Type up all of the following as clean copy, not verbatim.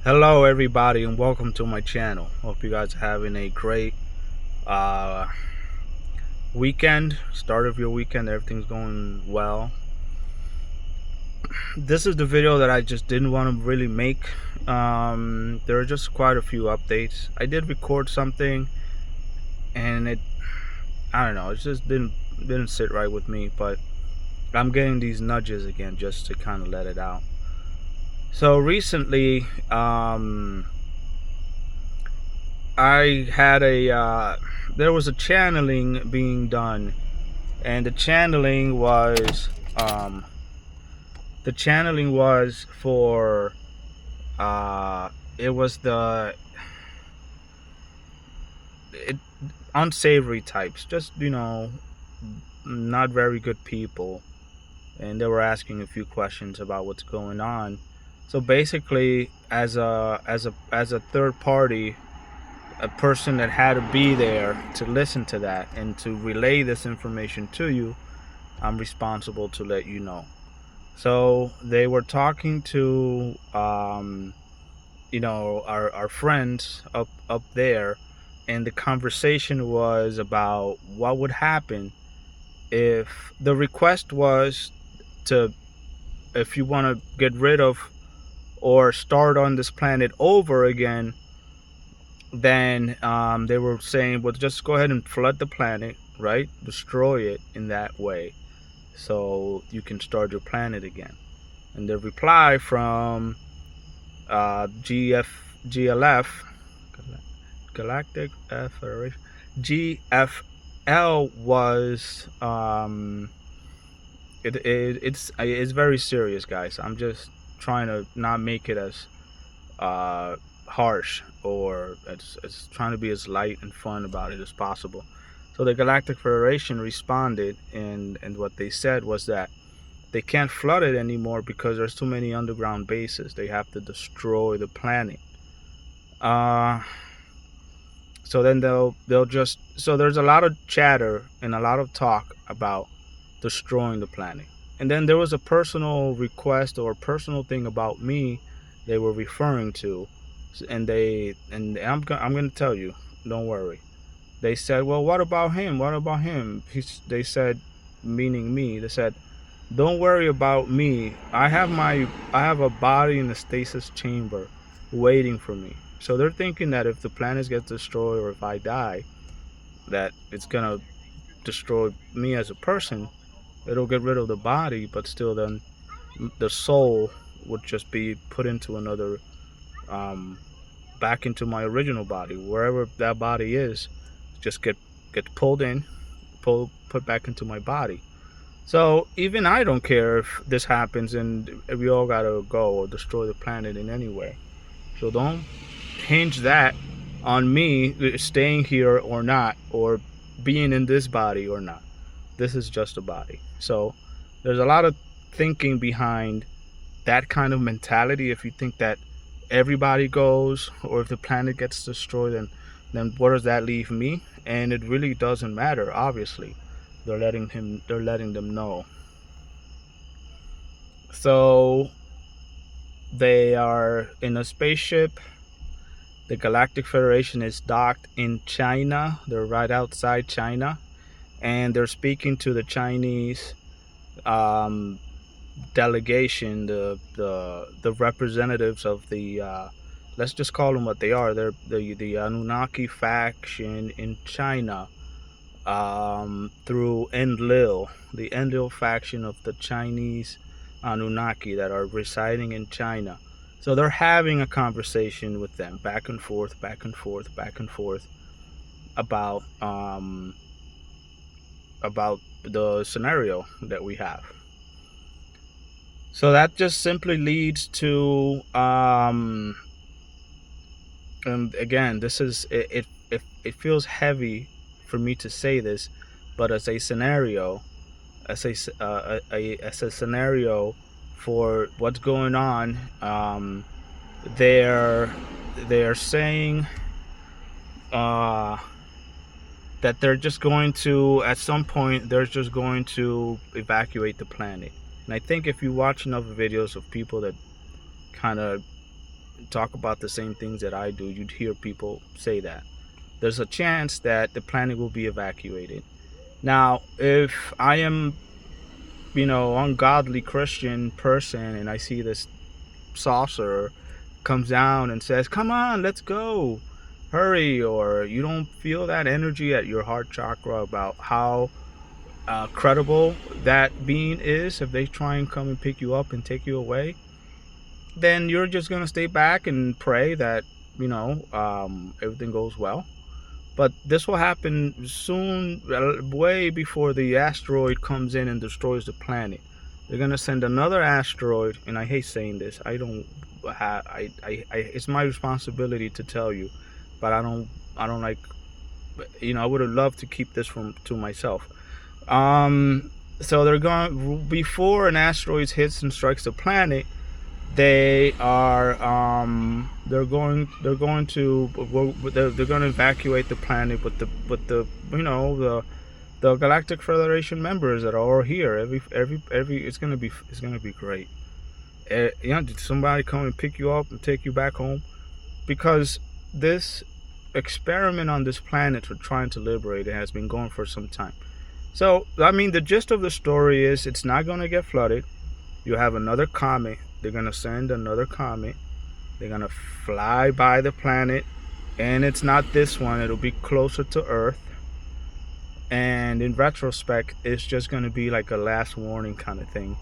Hello everybody and welcome to my channel. Hope you guys are having a great uh, weekend. Start of your weekend, everything's going well. This is the video that I just didn't want to really make. There are just quite a few updates. I did record something and I don't know, it just didn't sit right with me, but I'm getting these nudges again just to kind of let it out. So recently, I had there was a channeling being done, and um, the channeling was for it was it, unsavory types, just not very good people, and they were asking a few questions about what's going on. So basically, as a third party, a person that had to be there to listen to that and to relay this information to you, I'm responsible to let you know. So they were talking to our friends up there, and the conversation was about what would happen if the request was to, if you want to get rid of or start on this planet over again, then they were saying, well, just go ahead and flood the planet, right? Destroy it in that way so you can start your planet again. And the reply from GLF, Galactic Federation, GFL was, it's very serious, guys. I'm just trying to not make it as uh, harsh, or it's trying to be as light and fun about it as possible. So the Galactic Federation responded, and what they said was that they can't flood it anymore because there's too many underground bases. They have to destroy the planet. Uh, so then they'll just, so there's a lot of chatter and a lot of talk about destroying the planet. And then there was a personal request or personal thing about me they were referring to, and I'm going to tell you, don't worry. They said, well, what about him? What about him? They said, meaning me. They said, don't worry about me. I have a body in the stasis chamber waiting for me. So they're thinking that if the planet gets destroyed or if I die, that it's gonna destroy me as a person. It'll get rid of the body, but still then the soul would just be put into another, um, back into my original body, wherever that body is. Just get pulled in, put back into my body. So even I don't care if this happens and we all gotta go or destroy the planet in any way. So don't hinge that on me staying here or not, or being in this body or not. This is just a body. So there's a lot of thinking behind that kind of mentality. If you think that everybody goes, or if the planet gets destroyed, then where does that leave me? And it really doesn't matter. Obviously, they're letting them know. So they are in a spaceship. The Galactic Federation is docked in China. They're right outside China, and they're speaking to the Chinese um, delegation, the representatives of the let's just call them what they are. They're the Anunnaki faction in China, through Enlil, the Enlil faction of the Chinese Anunnaki that are residing in China. So they're having a conversation with them, back and forth, back and forth, back and forth, about the scenario that we have. So that just simply leads to, and again, this is it feels heavy for me to say this, but as a scenario, as a scenario for what's going on, they're they're saying that they're just going to, at some point, they're just going to evacuate the planet. And I think if you watch enough videos of people that kind of talk about the same things that I do, you'd hear people say that. There's a chance that the planet will be evacuated. Now, if I am, ungodly Christian person and I see this saucer comes down and says, "Come on, let's go. Hurry," or you don't feel that energy at your heart chakra about how credible that being is, if they try and come and pick you up and take you away, then you're just going to stay back and pray that, everything goes well. But this will happen soon, way before the asteroid comes in and destroys the planet. They're gonna send another asteroid, and I hate saying this. I don't have. It's my responsibility to tell you, but I don't. I don't like. I would have loved to keep this from to myself. So they're going before an asteroid hits and strikes the planet. They are they're going to evacuate the planet with the Galactic Federation members that are all here. Every it's gonna be great. Did somebody come and pick you up and take you back home? Because this experiment on this planet for trying to liberate it has been going for some time. So I mean, the gist of the story is it's not gonna get flooded. You have another comet. They're gonna send another comet. They're gonna fly by the planet, and it's not this one. It'll be closer to Earth. And in retrospect, it's just going to be like a last warning kind of thing.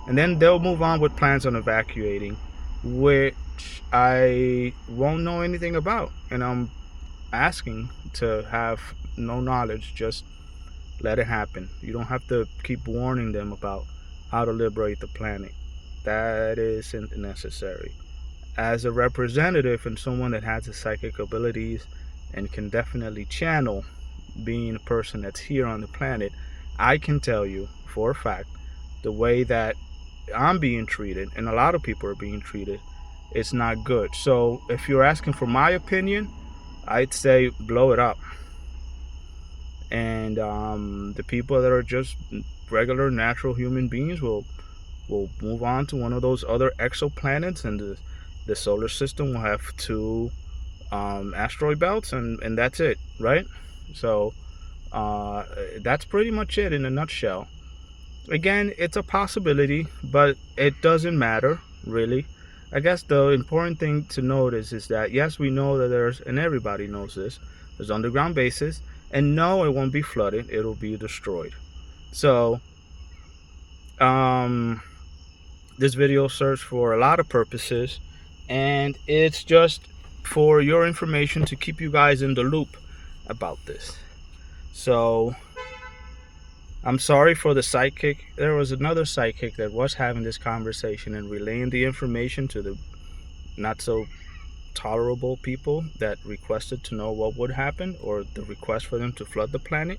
And then they'll move on with plans on evacuating, which I won't know anything about. And I'm asking to have no knowledge, just let it happen. You don't have to keep warning them about how to liberate the planet. That isn't necessary. As a representative and someone that has the psychic abilities and can definitely channel, being a person that's here on the planet, I can tell you for a fact the way that I'm being treated and a lot of people are being treated, it's not good. So if you're asking for my opinion, I'd say blow it up. And the people that are just regular natural human beings will move on to one of those other exoplanets, and the solar system will have two asteroid belts, and that's it, right? So that's pretty much it in a nutshell. Again, it's a possibility, but it doesn't matter, really. I guess the important thing to notice is that, yes, we know that there's, and everybody knows this, there's underground bases, and no, it won't be flooded, it'll be destroyed. So, this video serves for a lot of purposes, and it's just for your information to keep you guys in the loop about this. So I'm sorry for the psychic. There was another psychic that was having this conversation and relaying the information to the not so tolerable people that requested to know what would happen, or the request for them to flood the planet.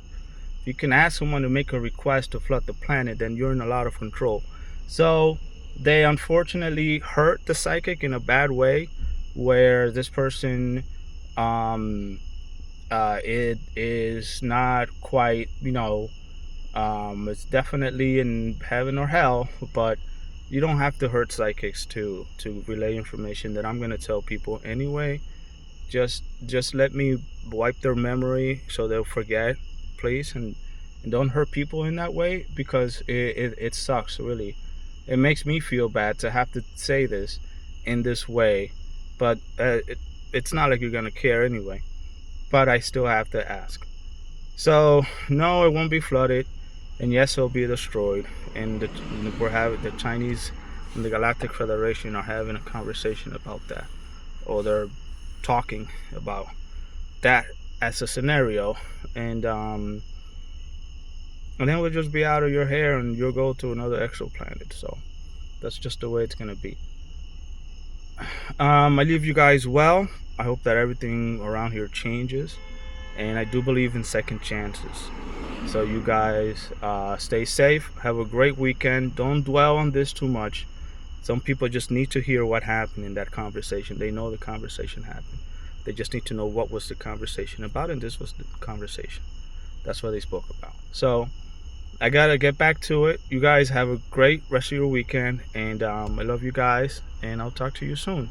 If you can ask someone to make a request to flood the planet, then you're in a lot of control. So they unfortunately hurt the psychic in a bad way, where this person it is not quite, it's definitely in heaven or hell, but you don't have to hurt psychics to relay information that I'm going to tell people anyway. Just let me wipe their memory so they'll forget, please, and don't hurt people in that way, because it sucks, really. It makes me feel bad to have to say this in this way, but it's not like you're going to care anyway. But I still have to ask. So no, it won't be flooded, and yes, it'll be destroyed. And the Chinese and the Galactic Federation are having a conversation about that, or they're talking about that as a scenario, and then we'll just be out of your hair, and you'll go to another exoplanet. So that's just the way it's gonna be. I leave you guys well. I hope that everything around here changes, and I do believe in second chances. So you guys stay safe, have a great weekend. Don't dwell on this too much. Some people just need to hear what happened in that conversation. They know the conversation happened. They just need to know what was the conversation about, and this was the conversation. That's what they spoke about. So I gotta get back to it. You guys have a great rest of your weekend, and I love you guys, and I'll talk to you soon.